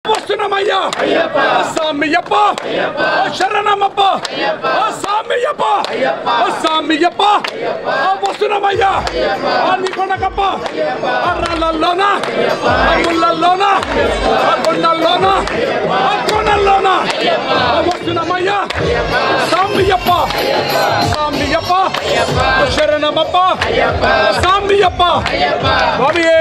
వస్తున్నామయ్యా సామియప్ప శరణమప్ప సామియప్ప సామియప్ప వస్తున్నామయ్యా నీకొండకప్ప రాళ్ళల్లోన ముళ్ళల్లోన కొండల్లోన కోనల్లోన వస్తున్నామయ్యా సామియప్ప సామియప్ప శరణమప్ప సామియప్ప బాబియే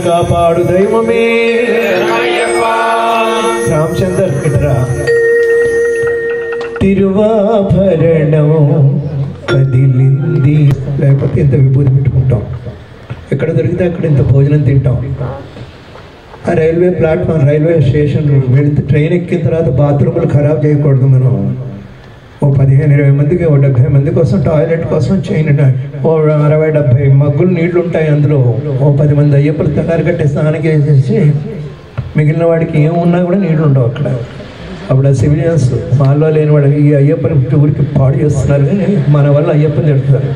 కాపాడు దైవమే రామచంద్ర ఇట్రా తిరువాభరణం కదిలింది లేకపోతే ఇంత విభూతి పెట్టుకుంటాం ఎక్కడ దొరికితే అక్కడ ఇంత భోజనం తింటాం ఆ రైల్వే ప్లాట్ఫామ్ రైల్వే స్టేషన్ వెళ్తే ట్రైన్ ఎక్కిన తర్వాత బాత్రూములు ఖరాబ్ చేయకూడదు మనం ఓ 15-20 మందికి ఓ 70 మంది కోసం టాయిలెట్ కోసం చేయను ఓ 60-70 మగ్గులు నీళ్లు ఉంటాయి అందులో ఓ 10 మంది అయ్యప్పలు తడారు కట్టే స్నానం చేసేసి మిగిలిన వాడికి ఏమున్నా కూడా నీళ్ళు ఉండవు అక్కడ. అప్పుడు ఆ సివిలియన్స్ మాలో లేని వాడు ఈ అయ్యప్పని ఊరికి పాడు చేస్తున్నారు కానీ మన వల్ల అయ్యప్పని తిడుతున్నారు.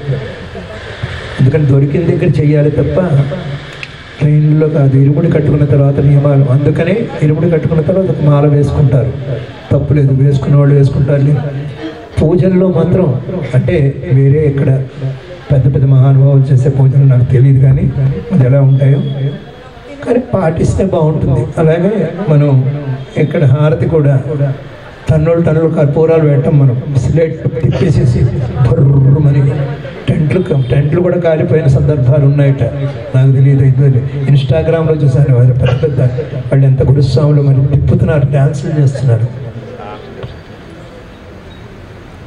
అందుకని దొరికిన దగ్గర చెయ్యాలి తప్ప ట్రైన్లో కాదు. ఇరుముడి కట్టుకున్న తర్వాత నియమాలు, అందుకనే ఇరుముడి కట్టుకున్న తర్వాత ఒక మాల వేసుకుంటారు, తప్పులేదు, వేసుకున్న వాళ్ళు వేసుకుంటారు. పూజల్లో మాత్రం అంటే వేరే ఎక్కడ పెద్ద పెద్ద మహానుభావులు చేసే పూజలు నాకు తెలియదు కానీ అది ఎలా ఉంటాయో కానీ పాటిస్తే బాగుంటుంది. అలాగే మనం ఇక్కడ హారతి కూడా టన్నులు కర్పూరాలు పెట్టాం. మనం స్లేట్ తిప్పేసేసి బర్రమని టెంట్లు కూడా కాలిపోయిన సందర్భాలు ఉన్నాయట. నాకు తెలియదు, ఇది ఇన్స్టాగ్రామ్లో చూసాను. వారు పెద్ద పెద్ద వాళ్ళు ఎంత గురుస్వాములు మరి తిప్పుతున్నారు, డ్యాన్సులు చేస్తున్నారు.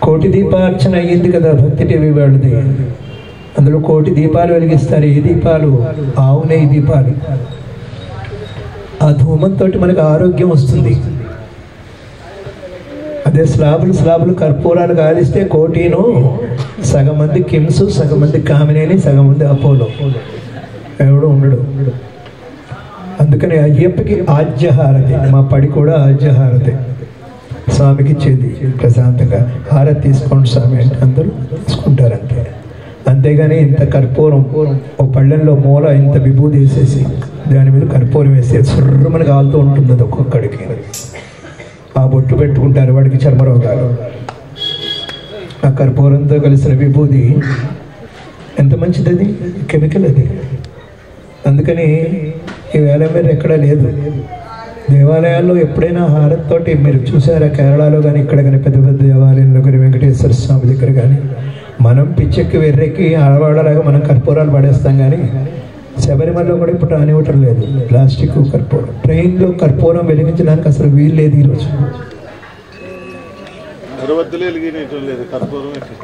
కోటి దీపార్చన అయ్యింది కదా భక్తి టీవీ వాళ్ళది. అందులో కోటి దీపాలు వెలిగిస్తారు. ఏ దీపాలు? ఆవు నెయ్యి దీపాలు. ఆ ధూమంతో మనకు ఆరోగ్యం వస్తుంది. అదే స్లాబులు కర్పూరాలు కాలిస్తే కోటిను సగం మంది కిమ్స్, సగం మంది కామినేని, సగం మంది అపోలో, ఎవడు ఉండడు. అందుకని అయ్యప్పకి ఆజ్యహారతి, మా పడి కూడా ఆజ్యహారతి స్వామికి ఇచ్చేది. ప్రశాంతంగా హారతి తీసుకోండి స్వామి అంటే అందరూ తీసుకుంటారు అంతే. అంతేగాని ఇంత కర్పూరం ఓ పళ్ళెంలో మూల ఇంత విభూది వేసేసి దాని మీద కర్పూరం వేస్తే సుర్రమని కాలుతూ ఉంటుంది అది ఒక్కొక్కడికి. ఆ బొట్టు పెట్టుకుంటారు, వాడికి చర్మరోగాలు. ఆ కర్పూరంతో కలిసిన విభూది ఎంత మంచిది, అది కెమికల్ అది. అందుకని ఈవేళ మీరు ఎక్కడా లేదు. దేవాలయాల్లో ఎప్పుడైనా హారతితోటి మీరు చూసారా? కేరళలో కానీ ఇక్కడ కానీ పెద్ద పెద్ద దేవాలయంలో కానీ వెంకటేశ్వర స్వామి దగ్గర కానీ మనం పిచ్చెక్కి వెర్రెక్కి ఆడవాడలాగా మనం కర్పూరాలు పడేస్తాం. కానీ శబరిమలలో కూడా ఇప్పుడు రానివ్వటం లేదు ప్లాస్టిక్ కర్పూరం. ట్రైన్లో కర్పూరం వెలిగించడానికి అసలు వీలు లేదు ఈరోజు.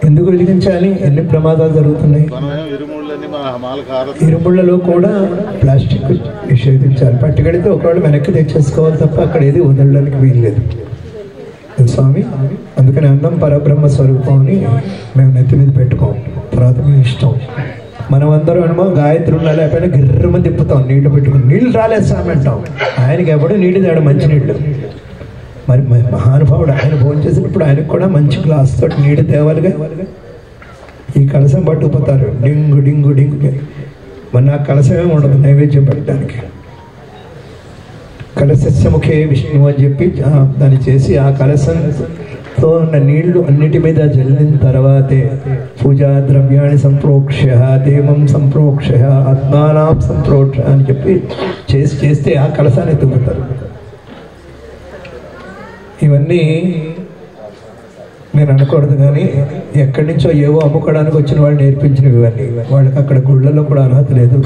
ఎందుకు వెలిగించాలి? ఎన్ని ప్రమాదాలు జరుగుతున్నాయి. ఇరుముళ్ళలో కూడా ప్లాస్టిక్ నిషేధించాలి. పట్టుకెడితే ఒకవేళ వెనక్కి తెచ్చేసుకోవాలి తప్ప అక్కడ ఏది వదలడానికి వీల్లేదు స్వామి. అందుకని అన్నం పరబ్రహ్మ స్వరూపం అని మేము నెత్తి మీద పెట్టుకోం. తర్వాత మీ ఇష్టం. మనం అందరం ఏమో గాయత్రి ఉన్నా లేకపోయినా గిర్రమని తిప్పుతాం, నీళ్లు పెట్టుకుని. నీళ్ళు రాలేదు స్వామి అంటాం. ఆయనకి ఎవడో నీళ్ళు తేడా, మంచి నీళ్ళు. మరి మహానుభావుడు ఆయన భోజనం చేసినప్పుడు ఆయనకు కూడా మంచి గ్లాస్ తోటి నీళ్ళు తేవాలిగా. ఈ కలసం పట్టుకుపోతారు డింగు డింగు డింగు. మరి నాకు కలసమే ఉండదు నైవేద్యం పెట్టడానికి. కలసస్యముఖే విష్ణు అని చెప్పి దాన్ని చేసి ఆ కలసంతో ఉన్న నీళ్లు అన్నిటి మీద జల్లిన తర్వాతే పూజా ద్రవ్యాన్ని సంప్రోక్ష్య, దేవం సంప్రోక్ష్య, ఆత్మానాం సంప్రోక్ష అని చెప్పి చేస్తే ఆ కలసాన్ని ఎత్తుకుతారు. ఇవన్నీ నేను అనకూడదు కానీ ఎక్కడి నుంచో ఏవో అమ్ముకోవడానికి వచ్చిన వాళ్ళు నేర్పించినవి ఇవన్నీ. వాళ్ళకి అక్కడ గుళ్ళల్లో కూడా అర్హత లేదు.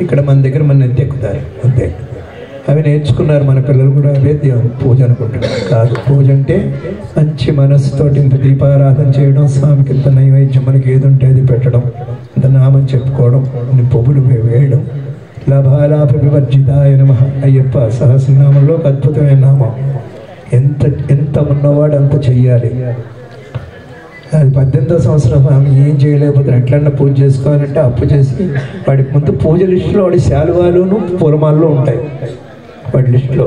ఇక్కడ మన దగ్గర మన ఎత్తి ఎక్కుతారు అంతే. అవి నేర్చుకున్నారు మన పిల్లలు కూడా. అవే పూజ అనుకుంటున్నారు. కాదు, పూజ అంటే మంచి మనస్సుతోటి ఇంత దీపారాధన చేయడం, స్వామికి ఇంత నైవేద్యం మనకి ఏది ఉంటే అది పెట్టడం, ఇంత నామం చెప్పుకోవడం, పువ్వులు వేయడం. లాభాలాభ వివర్జితాయ నమః. అయ్యప్ప సహస్రనామంలో ఒక అద్భుతమైన నామం. ఎంత ఉన్నవాడు అంత చెయ్యాలి. అది 18వ సంవత్సరం ఆమె ఏం చేయలేకపోతే ఎట్లన్నా పూజ చేసుకోవాలంటే అప్పు చేసి వాడికి ముందు పూజ లిస్టులో వాడి శాలువాలును పూలమాలలో ఉంటాయి. వాడి లిస్టులో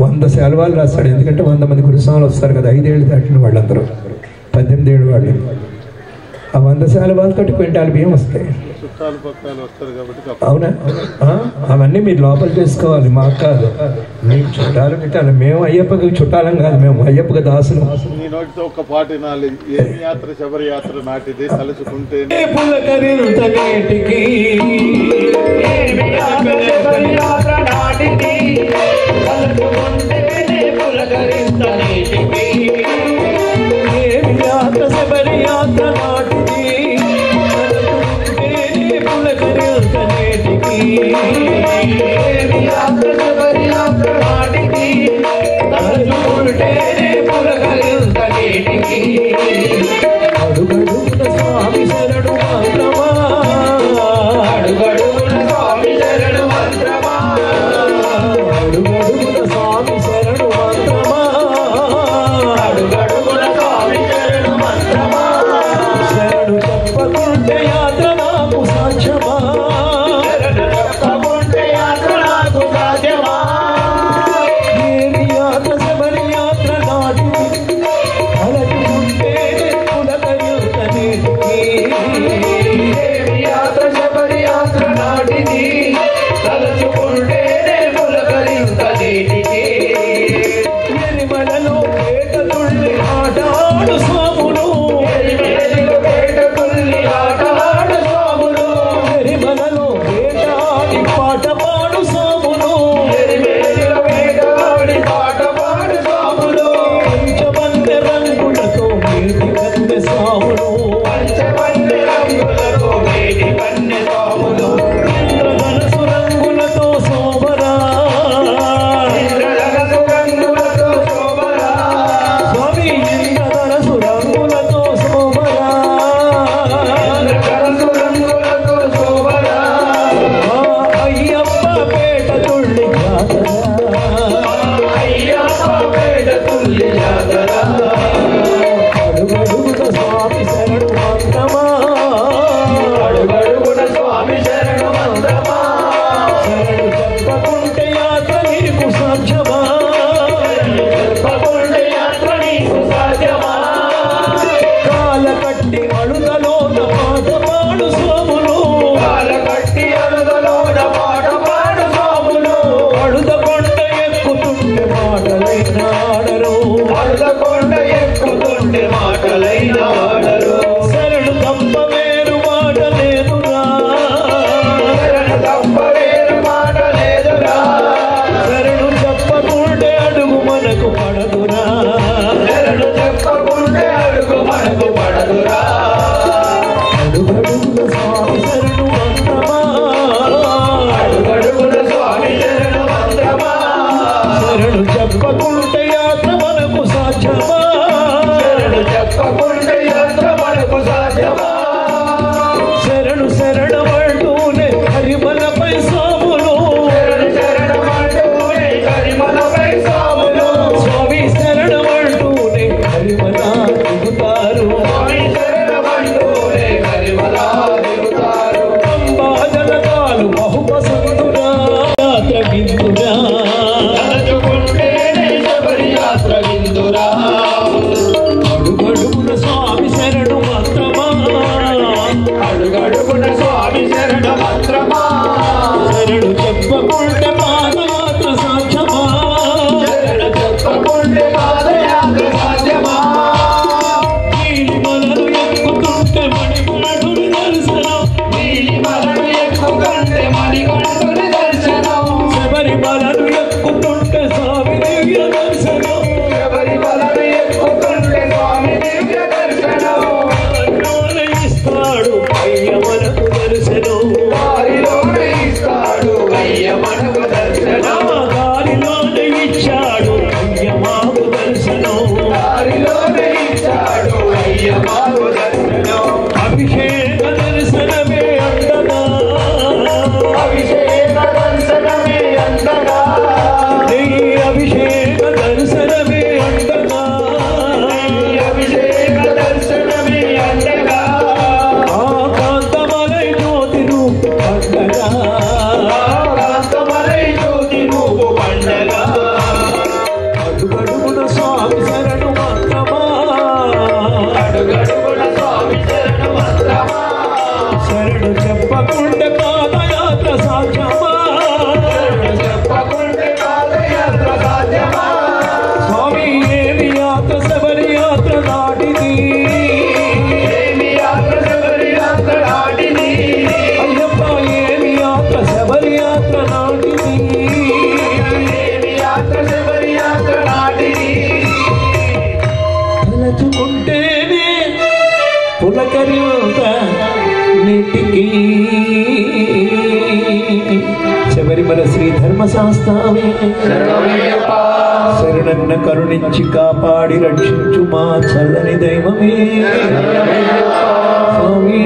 100 శాలువాలు రాస్తాడు. ఎందుకంటే 100 మంది గురుస్వాములు వస్తారు కదా, 5 ఏళ్ళు దాటిన వాళ్ళందరూ, 18 ఏళ్ళు వాళ్ళు. ఆ 100 శాలువాలతో క్వింటాల్ బియ్యం వస్తాయి. అవునా? అవన్నీ మీరు లోపల చేసుకోవాలి, మాకు కాదు. మీకు చుట్టాలు గిట్టాలి. మేము అయ్యప్పకి చుట్టాలం కాదు, మేము అయ్యప్పకి దాసులు. ఒక పాట వినాలి. ఏమి యాత్ర శబరి యాత్ర నాటిది తలుచుకుంటే పులకరింత నీటికి శబరిమల శ్రీ ధర్మశాస్త్రావే శరణన్న కరుణించి కాపాడి రక్షించు మా చల్లని దైవమే స్వామి.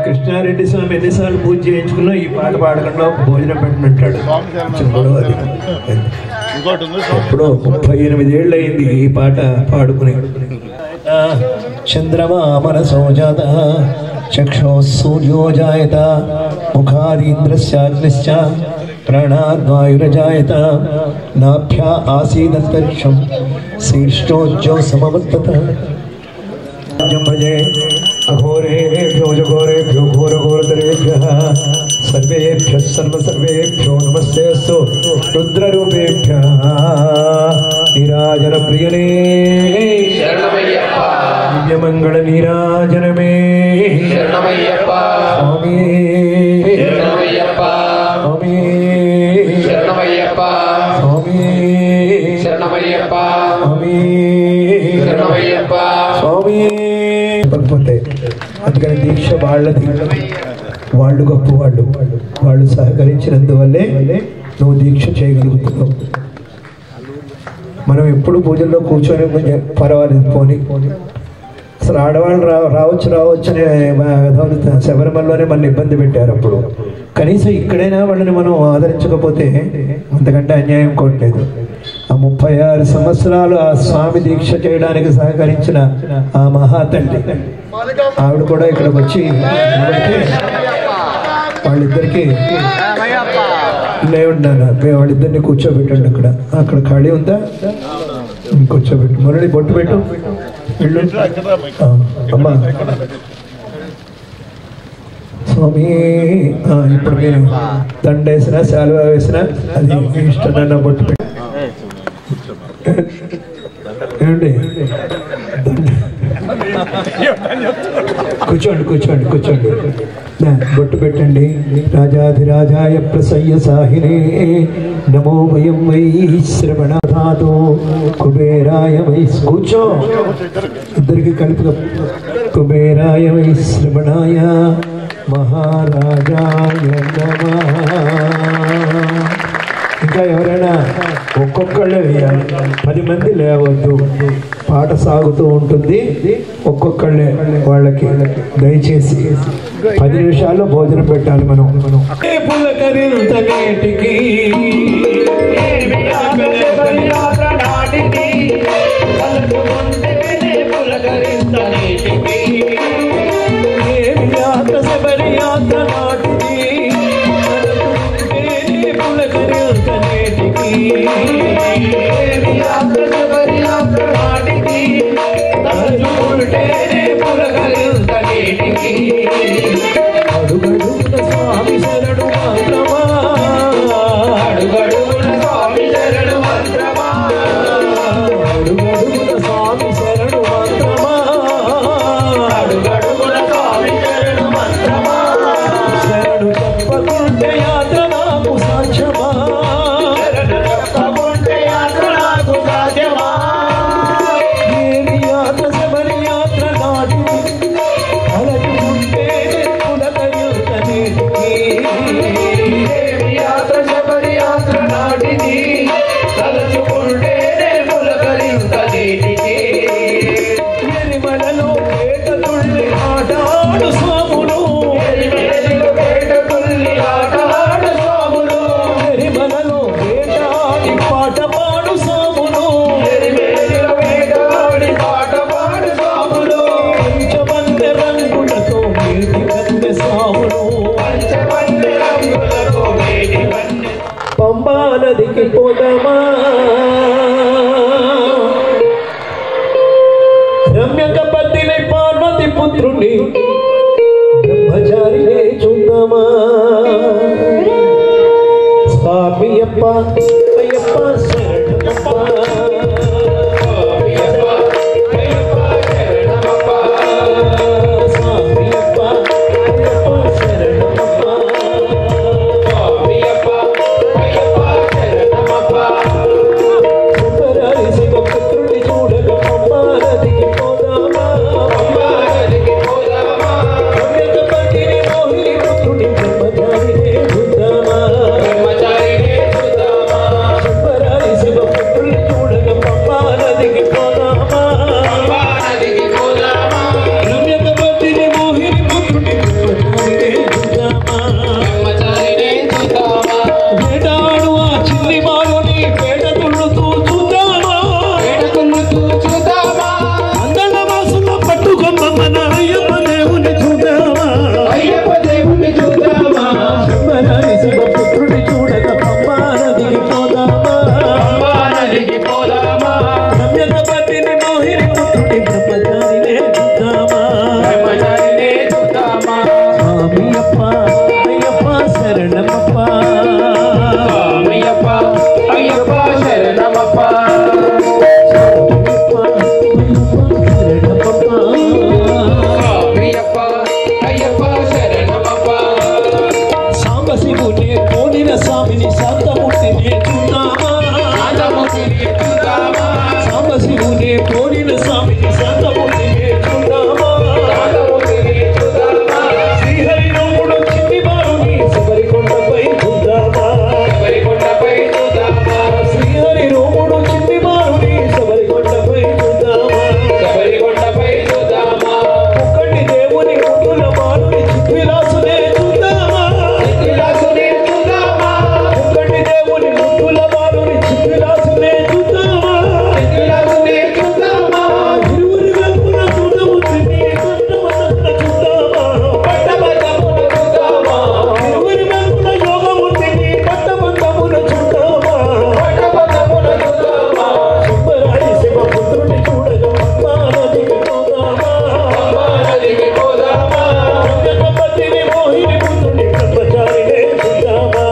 కృష్ణారెడ్డి స్వామి ఎన్నిసార్లు పూజ చేయించుకున్నా ఈ పాట పాడకుండా భోజనం పెట్టినట్టాడు. ఎప్పుడో 38 ఏళ్ళు అయింది ఈ పాట పాడుకుని. చంద్రమా మనసో జాత చక్షో సూర్యో జాయత ముఖాదీంద్రస్యాగ్నిశ్చ ప్రాణాద్వాయురజాయత నాభ్యా ఆసీదంతరిక్షం శీర్షోజ్జో సమవర్తత. భజే అఘోరేభ్యో జఘోరేభ్యో ఘోరఘోరతరేభ్యః సర్వేభ్యః సర్వసర్వేభ్యో నమస్తేస్తు రుద్రరూపేభ్యః నీరాజన ప్రియనే దివ్యమంగళ నీరాజనమే స్వామి స్వామి. అందుకని దీక్ష వాళ్ళది, వాళ్ళు గొప్ప వాళ్ళు సహకరించినందువల్లే నువ్వు దీక్ష చేయగలుగుతున్నావు. మనం ఎప్పుడు పూజల్లో కూర్చొని పర్వాలేదు పోనీ, అసలు ఆడవాళ్ళు రావచ్చు అనే శబరిమలలోనే మన ఇబ్బంది పెట్టారు. అప్పుడు కనీసం ఇక్కడైనా వాళ్ళని మనం ఆదరించకపోతే అంతకంటే అన్యాయం కోట్లేదు. ఆ 36 సంవత్సరాలు ఆ స్వామి దీక్ష చేయడానికి సహకరించిన ఆ మహాతల్లి ఆవిడ కూడా ఇక్కడికి వచ్చి వాళ్ళిద్దరికి లేవున్నాను, వాళ్ళిద్దరిని కూర్చోబెట్టండి. అక్కడ ఖాళీ ఉందా? కూర్చోబెట్టు. మురళి బొట్టు పెట్టు. అమ్మా స్వామి, ఇప్పుడు మీరు దండ వేసినా శాలువా వేసినా అది ఇష్టం. నన్ను బొట్టు పెట్టు. ఏమండి కూర్చోండి. బొట్టు పెట్టండి. రాజాధిరాజాయ ప్రసయ్య సాహినే నమో వయం వై శ్రవణాథాతో కుబేరాయ వై. కూర్చో, ఇద్దరికి కలిపి. కుబేరాయ వై శ్రవణాయ మహారాజాయ నమః. ఇంకా ఎవరైనా ఒక్కొక్కళ్ళే వేయాలి, 10 మంది లేవద్దు. పాట సాగుతూ ఉంటుంది, ఒక్కొక్కళ్ళే. వాళ్ళకి దయచేసి 10 నిమిషాల్లో భోజనం పెట్టాలి మనం. పులకరింతనేటికి అడుగడుగున స్వామి శరణు మంత్రమా, అడుగడుగున స్వామి శరణు మంత్రమా, అడుగడుగున స్వామి శరణు మంత్రమా, అడుగడుగున స్వామి శరణు మంత్రమా. శరణు చెప్పకుంటే యాత్ర నాకు సాధ్యమా, శరణు చెప్పకుంటే యాత్ర నాకు సాధ్యమా. ఏమి యాత్ర శబరి యాత్ర నాటిది అలచుకుంటే పులకరింతనేటికి. ఏమి యాత్ర శబరి యాత్ర నాటిది తలచుకుంటే పులకరింతనేటికి. ఎరిమలలో పేట తుళ్ళి ఆటాడు స్వాములు, ఎరిమలలో పేట తుళ్ళి ఆటాడు స్వాములు, ఎరిమలలో పేటాడి పాట పాడు స్వాములు, ఎరిమలలో పేటాడి పాట పాడు స్వాములు. పంచబందె రంగులతో వేడి కన్నె స్వాములు, పంచబందె రంగులతో వేడి కన్నె. పంబా నదికి పోదామా, రమ్యక పత్తిని పార్వతి పుత్రుని బ్రహ్మచారినే చూద్దామా. స్వామి అప్ప అయ్యప్ప శరణమప్ప, స్వామి అప్ప అయ్యప్ప శరణమప్ప, స్వామి అప్ప అయ్యప్ప శరణమప్ప, స్వామి అప్ప అయ్యప్ప శరణమప్ప. సుందరారి శివ పుత్రుని చూడక పంబా నదికి పోదామా. వేటాడు ఆ చిన్ని బాలుని పేట తుళ్ళుతూ చూద్దామా అందల వాసుల పట్టుకొమ్మన అయ్యప్ప దేవుని చూద్దామా శంబరాని శివపుత్రుడి చూడక పంబా నదికి పోదామా రమ్యత పట్టిని మోహిని పుత్రుడి బ్రహ్మచారినే చూద్దామా స్వామియప్ప అయ్యప్ప శరణమప్ప సాంబశివుని కోనిన స్వామిని శాంతమూర్తిని చూద్దామా సాంబశివుని కోనిన స్వామిని శాంతమూర్తిని చూద్దామా శ్రీహరి రాముడు చిన్ని బాలుని శబరికొండపై చూద్దామా శ్రీహరి రాముడు చిన్ని బాలుని శబరికొండపై చూద్దామా ఒక్కటి దేవుని ముద్దుల బాలుని చిత్విలాసునే చూద్దామా ఒక్కటి దేవుని ముద్దుల బాలుని చిత్విలాసునే చూద్దామా ఇరువురి వైపున చూడముద్దుని ఇరువురి వైపున యోగముద్దుని పట్టబంధమున చూద్దామా శంబరాయి శివపుత్రుని చూడగా పంబా నదికి పోదామా రమ్యకపతిని మోహిని పుత్రుని బ్రహ్మచారినే చూద్దామా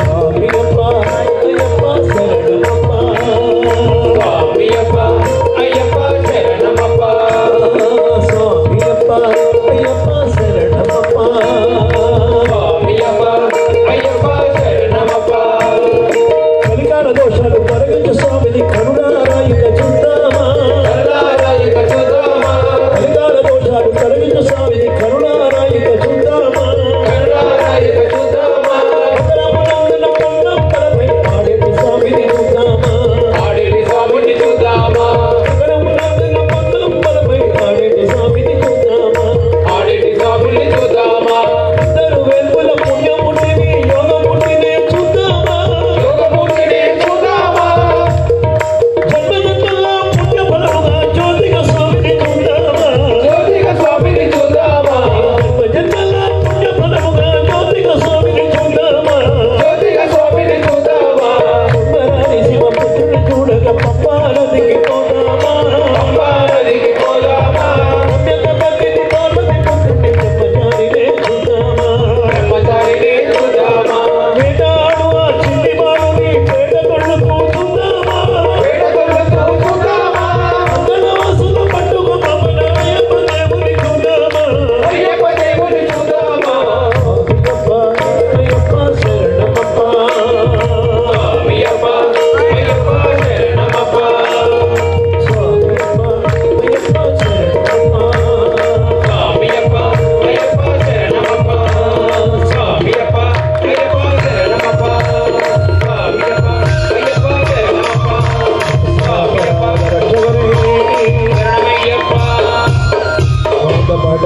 స్వామియప్ప అయ్యప్ప శరణమప్ప స్వామియప్ప అయ్యప్ప శరణమప్ప కలికాల దోషాలు తొలగించు స్వామిని కరుణారాయిక చూద్దామా కలికాల దోషాలు తొలగించు స్వామిని కరుణారాయిక చూద్దామా అకరమునందున పొన్నప్పలపై ఆడేటి స్వామిని చూద్దామా అకరమునందున పొన్నప్పలపై ఆడేటి స్వామిని చూద్దామా ఇద్దరు వెలుగుల పుణ్యముడిని యోగముడిని చూద్దామా జన్మజన్మల పుణ్యఫలముగా జ్యోతిగా స్వామిని చూద్దామా జన్మజన్మల పుణ్యఫలముగా జ్యోతిగా స్వామిని చూద్దామా శంబరాని శివపుత్రుని చూడగా పంబా నదికి పోదామా రమ్యత పట్టిని పార్వతి పుత్రుని బ్రహ్మచారినే చూద్దామా వేటాడు ఆ చిన్ని బాలుని పేట కొళ్ళుతూ చూద్దామా అందల వాసుల పట్టుకొమ్మన అయ్యప్ప దేవుని చూద్దామా అయ్యప్ప అయ్యప్ప శరణమప్ప స్వామియప్ప అయ్యప్ప కొత్త పాట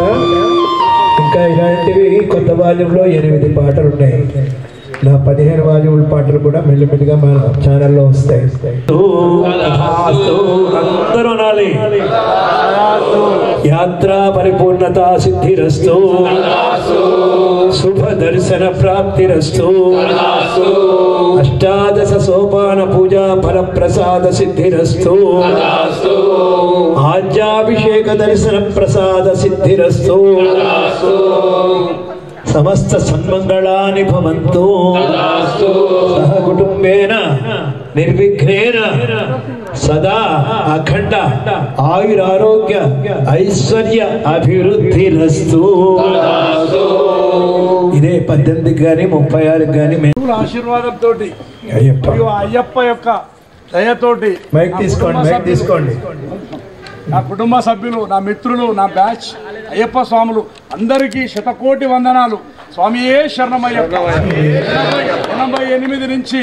ఇంకా ఇలాంటివి కొత్త వాల్యూమ్లో 8 పాటలు ఉన్నాయి. నా 15 వాల్యూమ్ పాటలు కూడా మెల్లిమెల్లిగా మన ఛానల్లో వస్తాయి. అందరూ అనాలి. యాత్రా పరిపూర్ణత సిద్ధిరస్తు, శుభ దర్శన ప్రాప్తిరస్తు, అష్టాదశ సోపాన పూజా ఫల ప్రసాద సిద్ధిరస్తు, ఆజ్యాభిషేక దర్శన ప్రసాద సిద్ధిరస్తు, సమస్త సన్మంగళాని భవంతు, సహ కుటుంబేన నిర్విఘ్నేన సదా అఖండ ఆయురారోగ్య ఐశ్వర్య అభివృద్ధిరస్తు. ఇదే 18 కానీ 36 కానీ ఆశీర్వాదంతో అయ్యప్ప అయ్యప్ప యొక్క దయతోటి మైక్ తీసుకోండి. నా కుటుంబ సభ్యులు, నా మిత్రులు, నా బ్యాచ్ అయ్యప్ప స్వాములు అందరికీ శతకోటి వందనాలు. స్వామియే శరణమయ్యప్ప. 88 నుంచి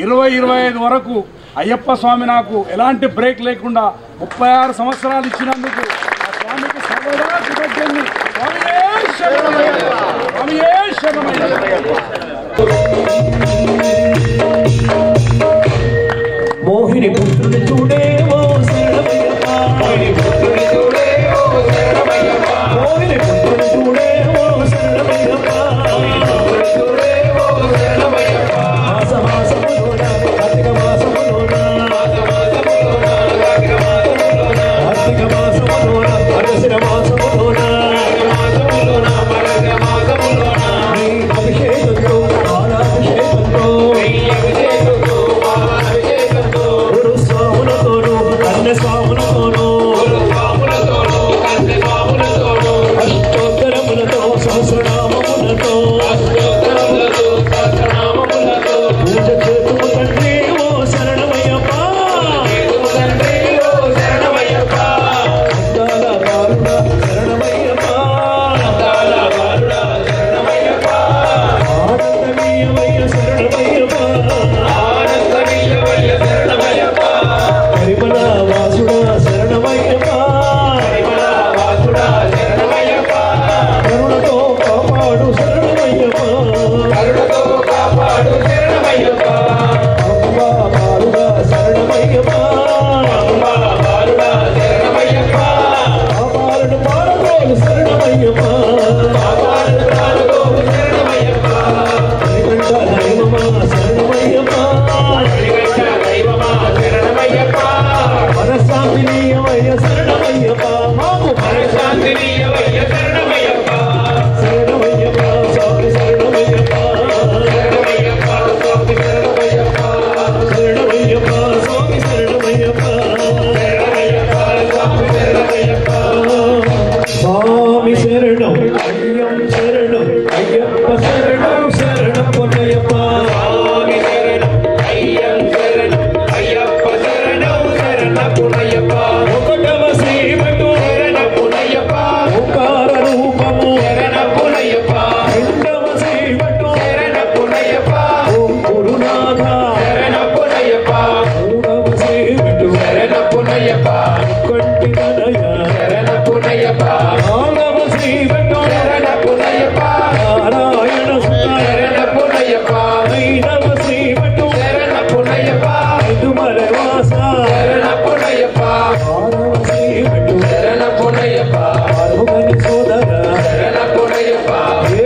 2025 వరకు అయ్యప్ప స్వామి నాకు ఎలాంటి బ్రేక్ లేకుండా 36 సంవత్సరాలు ఇచ్చినందుకు ఆ స్వామికి సర్వదా కృతజ్ఞుడిని. స్వామియే శరణమయ్యప్ప. స్వామియే శరణమయ్యప్ప. మోహిని పుత్రుని చూడేవో శరణమయ్యప్ప, మోహిని పుత్రుని చూడేవో శరణమయ్యప్ప, మోహిని పుత్రుని చూడేవో శరణమయ్యప్ప, మోహిని పుత్రుని చూడేవో శరణమయ్యప్ప. మాస మాసములోన కార్తీక మాసములోన, మాస మాసములోన కార్తీక మాసములోన, కార్తీక మాసములోన అగస్త్య మాసములోన, మాసములోన పరగ మాసములోన నీ అభిషేకంతో బాలాభిషేకంతో, నీ అభిషేకంతో బాలాభిషేకంతో, గురు స్వాములతోనూ కన్య స్వాములతోనూ, గురు స్వాములతోనూ కన్య స్వాములతోనూ, అష్టోత్తరములతో సహస్రనామములతో, అష్టోత్తరములతో సహస్రనామములతో పూజ చేతుము తండ్రి ఓ శరణమయ్యప్ప, చేతుము తండ్రి ఓ శరణమయ్యప్ప. అందాల బాలుడ శరణమయ్యప్ప, అందాల బాలుడ శరణమయ్యప్ప, ఆనందమీయమయ్య శరణమయ్యప్ప, ఆనందమీయమయ్య శరణమయ్యప్ప. పరిమళ వాసుడ శరణమయ్యప్ప, పరిమళ వాసుడ శరణమయ్యప్ప. కరుణతో కాపాడు శరణమయ్యప్ప, కరుణతో కాపాడు శరణమయ్యప్ప. అంబా బాలుడ శరణమయ్యప్ప, అంబా బాలుడ శరణమయ్యప్ప. ఆపాలను పాలకోలు శరణమయ్యప్ప, ఆపాలను పాలకోలు శరణమయ్యప్ప. మణికంఠ దైవమా శరణమయ్యప్ప, మణికంఠ దైవమా శరణమయ్యప్ప. మనశ్శాంతినీయమయ్య శరణమయ్యప్ప, మాకు మనశ్శాంతినీయమయ్య శరణమయ్యప్ప. శరణమయ్యప్ప స్వామి శరణమయ్యప్ప, శరణమయ్యప్ప స్వామి శరణమయ్యప్ప, శరణమయ్యప్ప స్వామి శరణమయ్యప్ప, శరణమయ్యప్ప స్వామి శరణమయ్యప్ప. స్వామి శరణం అయ్యం శరణం అయ్యప్ప శరణం శరణం పొన్నయ్యప్ప. స్వామి శరణం అయ్యం శరణం అయ్యప్ప శరణం శరణ పొన్నయ్యప్ప. ఒకటవ శ్రీమటు శరణ పొన్నయ్యప్ప, ఓంకార రూపము శరణ పొన్నయ్యప్ప. రెండవ శ్రీమటు శరణ పొన్నయ్యప్ప, ఓం గురునాథ శరణ పొన్నయ్యప్ప. మూడవ శ్రీమటు శరణ పొన్నయ్యప్ప, కంటి కనయ శరణ పొన్నయ్యప్ప. నాలుగవ శ్రీమటు శరణ పొన్నయ్యప్ప, నారాయణ సుత శరణ పొన్నయ్యప్ప. ఐదవ శ్రీమటు శరణ పొన్నయ్యప్ప, ఇదుమల వాస శరణ పొన్నయ్యప్ప. ఆరవ శ్రీమటు శరణ పొన్నయ్యప్ప, అరుగని సోదర శరణ పొన్నయ్యప్ప.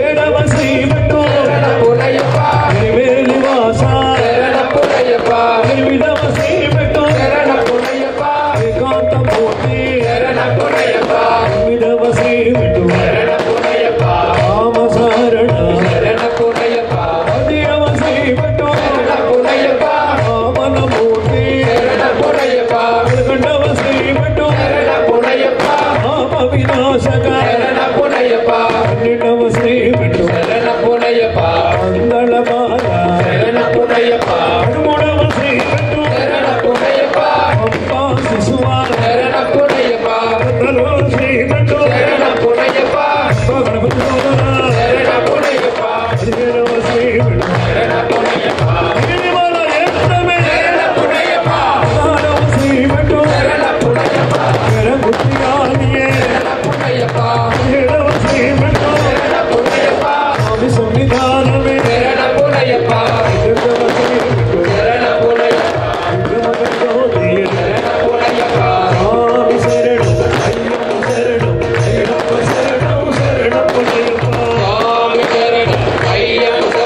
ఏడవ శ్రీమటు శరణ పొన్నయ్యప్ప, ఎనివేలి వాస శరణ పొన్నయ్యప్ప. ఎనిమిదవ శ్రీమటు శరణ పొన్నయ్యప్ప, ఏకాంత మూర్తి శరణ పొన్నయ్యప్ప. తొమ్మిదవ శ్రీమటు శరణ పొన్నయ్యప్ప, రామ శరణ శరణ పొన్నయ్యప్ప. పదియవ శ్రీమటు శరణ పొన్నయ్యప్ప, వామన మూర్తి శరణ పొన్నయ్యప్ప. పదకొండవ శ్రీమటు శరణ పొన్నయ్యప్ప, రామ వినాశక శరణ పొన్నయ్యప్ప. పన్నెండవ శ్రీమటు శరణ పొన్నయ్యప్ప, మంగళమాల శరణ పొన్నయ్యప్ప. పదమూడవ శ్రీమటు శరణ పొన్నయ్యప్ప, పంపా శిశువ శరణ పొన్నయ్యప్ప. పద్నాలుగవ శ్రీమటు శరణ పొన్నయ్యప్ప, గణపతి సోదర శరణ పొన్నయ్యప్ప. పదిహేడవ శ్రీమటు శరణ పొన్నయ్యప్ప, గిరిమల యంత్రమే శరణ పొన్నయ్యప్ప. పదహారవ శ్రీమటు శరణ పొన్నయ్యప్ప, వెరగుత్తియాలియే శరణ పొన్నయ్యప్ప. పదిహేడవ శ్రీమటు శరణ పొన్నయ్యప్ప, స్వామి సంవిధానమే శరణ పొన్నయ్యప్ప. పద్దెనిమిదవ శ్రీమటు శరణ పొన్నయ్యప్ప, విగ్రహగణోదయ శరణ పొన్నయ్యప్ప. స్వామి శరణం అయ్యప్ప శరణం అయ్యప్ప శరణం శరణ పొన్నయ్యప్ప. స్వామి శరణం అయ్యప్ప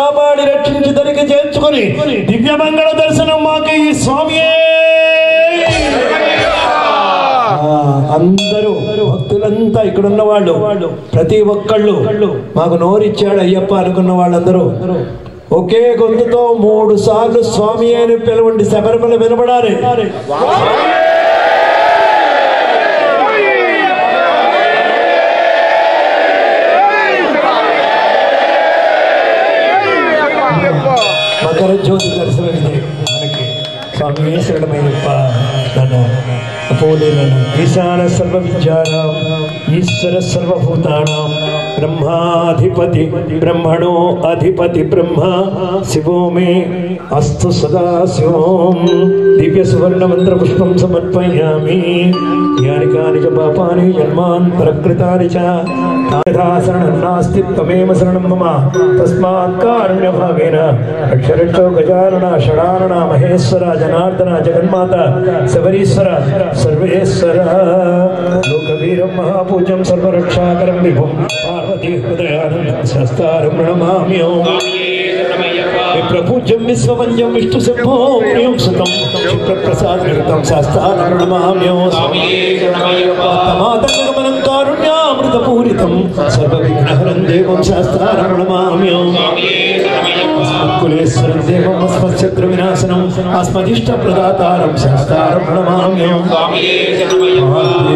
కాపాడి రక్షించి దరికి చేర్చుకొని దివ్యమంగళ దర్శనం మాకు ఈ స్వామియే. అందరూ భక్తులంతా ఇక్కడున్న వాళ్ళు ప్రతి ఒక్కళ్ళు మాకు నోరిచ్చాడు అయ్యప్ప అనుకున్న వాళ్ళందరూ ఒకే గొంతుతో 3 సార్లు స్వామి అని పిలవండి. శబరిమల వినబడాలి. మకర జ్యోతి దర్శనం మనకి స్వామి శరణమయ్యప్ప ఈశాన సర్వ విద్యానాం ఈశ్వర సర్వభూతానాం బ్రహ్మాధిపతి బ్రహ్మణో అధిపతి బ్రహ్మ శివో మే అస్తు సదా శివం. దివ్య సువర్ణ మంత్ర పుష్పం సమర్పయామి. యాని కాని చ పాపాని జన్మాంతరకృతాని చ శరణం నాస్తి త్వమేవ శరణం మమ తస్మాత్ కారుణ్య భావేన రక్ష రక్షో గజానన షడానన మహేశ్వర జనార్దన జగన్మాత శబరీశ్వర సర్వేశ్వర లోకవీరం మహాపూజ్యం సర్వరక్షాకరం విభుం పార్వతీ హృదయానందం శాస్త్రం ప్రణమామ్యం. ప్రపూజ్యం విశ్వవంద్యం విష్ణు శంభో ప్రియం సుతం క్షిప్రప్రసాదం శాస్త్రం ప్రణమామ్యం. తమాతంగమనం కారుణ్యామృతపూరితం సర్వవిఘ్నహరం దేవం శాస్త్రం ప్రణమామ్యం. కులేశ్వరం దేవం అస్మశత్రు వినాశనం అస్మదిష్ట ప్రదాతారం శాస్త్రం ప్రణమామ్యం.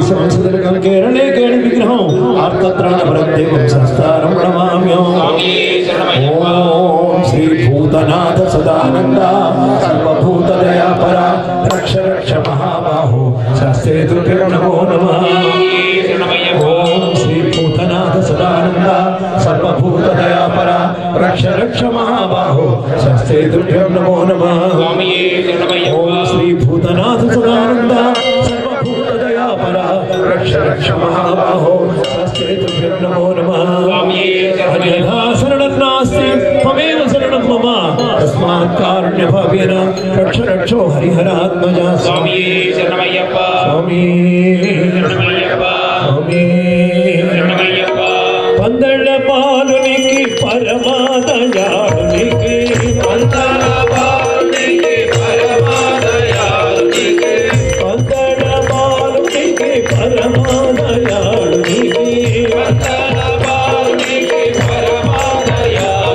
సంస్కృతం కేరళే కేళి విగ్రహం ఆర్తత్రాణపరం దేవం శాస్త్రం ప్రణమామ్యం. ఓం శ్రీ భూతనాథ సదానంద సర్వభూత దయాపర రక్ష రక్ష మహాబాహో శాస్త్రే తుభ్యం నమో నమః. ఓం శ్రీ భూతనాథ సదానంద సర్వభూత దయాపర రక్ష రక్ష మహాబాహో శాస్త్రే తుభ్యం నమో నమః. ఓం శ్రీ భూతనాథ సదానంద సర్వభూత దయాపర రక్ష రక్ష మహాబాహో శాస్త్రే తుభ్యం నమో నమః. అన్యథా శరణం నాస్తి త్వమేవ శరణం మమ తస్మాత్ కారుణ్య భావేన రక్ష రక్షో హరిహరాత్మజ. స్వామి శరణమయ్యప్ప స్వామి శరణమయ్యప్ప స్వామి శరణమయ్యప్ప. పందళ్ళ పాలునికి పరమాదయాళునికి పందళ్ళ పాలునికి పరమాదయాళునికి పందళ్ళ పాలునికి పరమాదయాళునికి పందళ్ళ పాలునికి పరమాదయాళునికి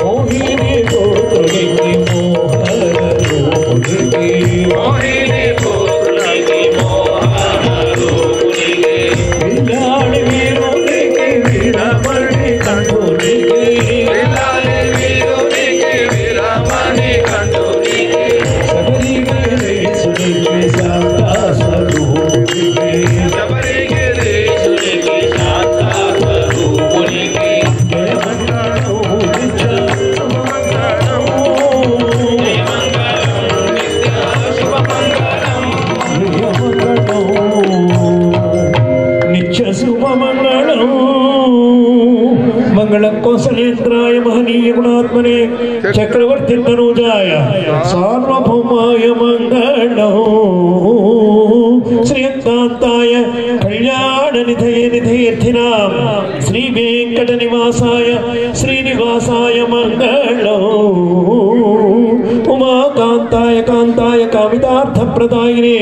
మోహిని పుత్రునికి మోహన రూపునికి మోహిని పుత్రునికి మోహన రూపునికి విలాడి వీరునికి వీరమణి కంఠునికి విలాడి వీరునికి వీరమణి కంఠునికి శబరిగిరీశునికి శాంతా స్వరూపునికి శబరిగిరీశునికి శాంతా స్వరూపునికి జయమంగళం నిత్య శుభమంగళం జయమంగళం నిత్య శుభమంగళం నిత్య శుభమంగళం. మంగళం కౌసలేంద్రాయ మహనీయ గుణాత్మనే చక్రవర్తి తనూజాయ సార్వభౌమాయ మంగళం. శ్రీకాంతాయ కళ్యాణ నిధయ నిధయేర్థినాం శ్రీ వెంకట నివాసాయ శ్రీనివాసాయ మంగళం. ఉమాకాంతాయ కాంతాయ కామితార్థ ప్రదాయినే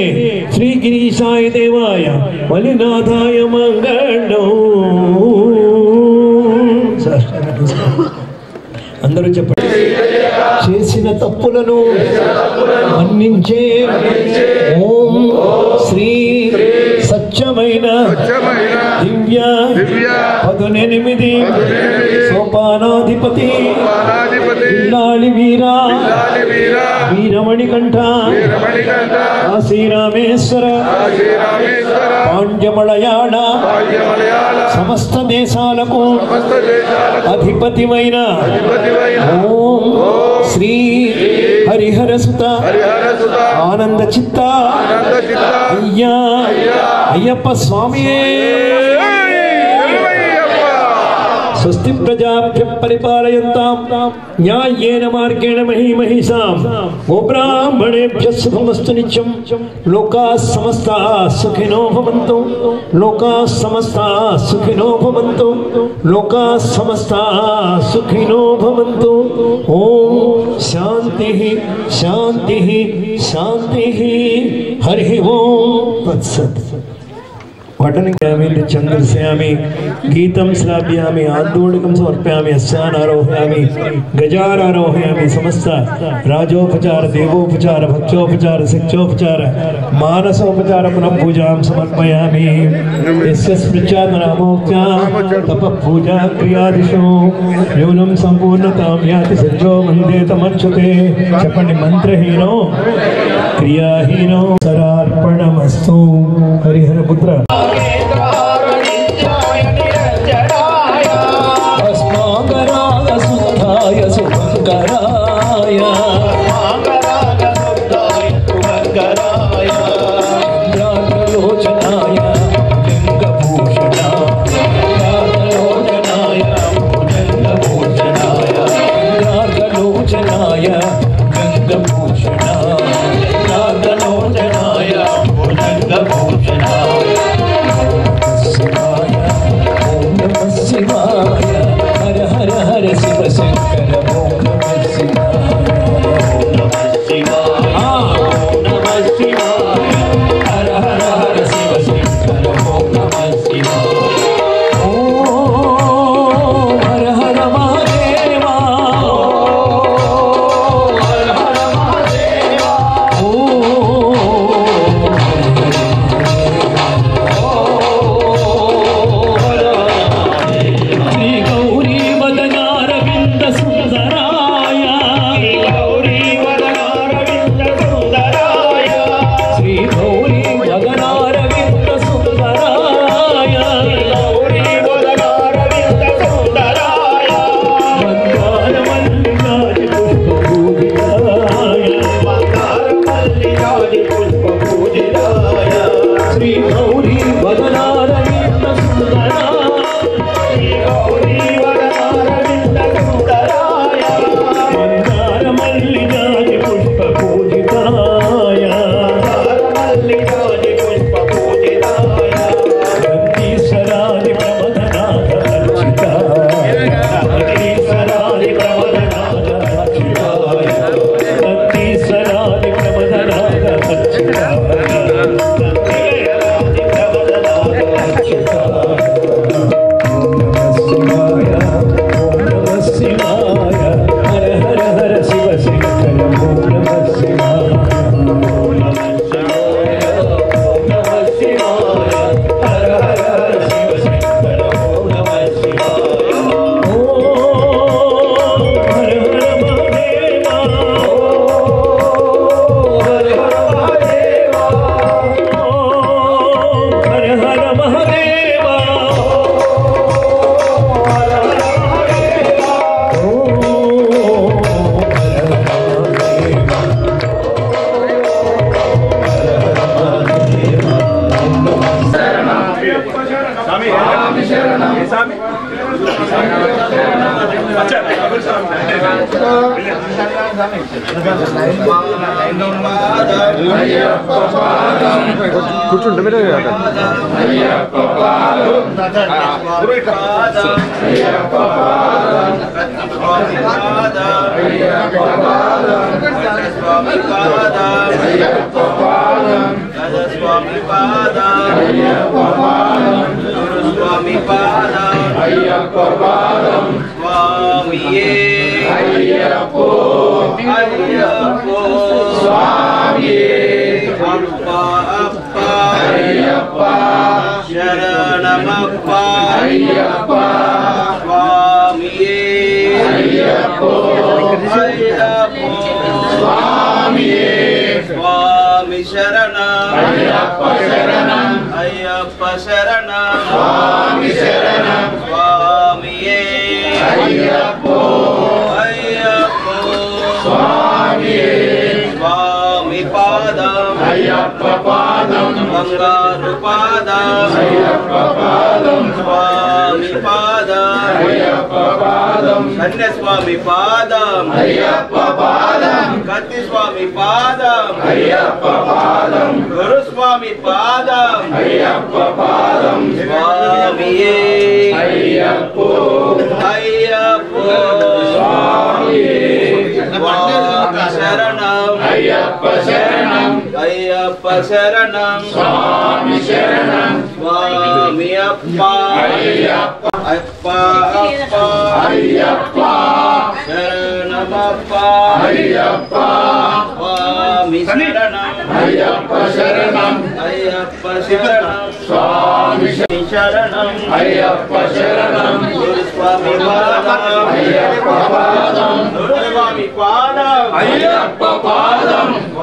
శ్రీ గిరీశాయ దేవాయ మలినాథాయ మంగళం. అందరూ చెప్పండి. చేసిన తప్పులను మన్నించే ఓం శ్రీ సత్యమైన దివ్య 18 సోపానాధిపతి ఇల్లాలి వీరా వీరమణికంఠ శ్రీరామేశ్వర పాండ్యమలయాళ సమస్త దేశాలకు అధిపతిమైన ఓం శ్రీ హరిహరసుత ఆనంద చిత్త అయ్యప్ప స్వామియే स्वस्ति प्रजाभ्यः परिपालयन्तां न्याय्येन मार्गेण महीमहिषां गोब्राह्मणेभ्यः शुभमस्तु नित्यं लोकाः समस्ताः सुखिनो भवन्तु लोकाः समस्ताः सुखिनो भवन्तु लोकाः समस्ताः सुखिनो भवन्तु ओम शांतिः शांतिः शांतिः हरिः ओम तत्सत् पठनयामि नृत्यं दर्शयामि गीतं श्रावयामि आन्दोलकं समर्पयामि अस्यानारोहयामि गजानारोहयामि समस्त राजोपचार देवोपचार भक्तोपचार शिक्षोपचार मानसोपचार पुनः पूजां समर्पयामि यस्य स्मृत्यात् नामोक्त्या तपः पूजा क्रियादिषु न्यूनं सम्पूर्णतां याति सज्जो वन्दे तमच्युते చెప్పండి మంత్రహీనో క్రియాహీనో సరార్పణమస్తు హరిహర పుత్ర కూర్చుంటే మీరే శరణమప్పా అయ్యప్ప స్వామియే అయ్యప్ప అయ్యప్ప స్వామియే స్వామి శరణం అయ్యప్ప శరణం అయ్యప్ప శరణం స్వామి శరణం స్వామియే అయ్యప్ప అయ్యప్ప స్వామియే స్వామి పాదం అయ్యప్ప పాదం బంగారు పాదం స్వామి పాదం కన్యస్వామి పాదం కత్తి స్వామి పాదం గురుస్వామి పాదం స్వామియే అయ్యప్పో శరణం అయ్యప్ప శరణం అయ్యప్ప శరణం స్వామి శరణం స్వామి అప్ప అయ్యప్ప అప్ప అప్ప అయ్యప్ప శరణమప్ప అయ్యప్ప స్వామి శరణం అయ్యప్ప శరణం అయ్యప్ప శరణం స్వామి శరణం అయ్యప్ప శరణం గురుస్వామి పాదం అయ్యప్ప పాదం గురుస్వామి పాదం అయ్యప్ప పాదం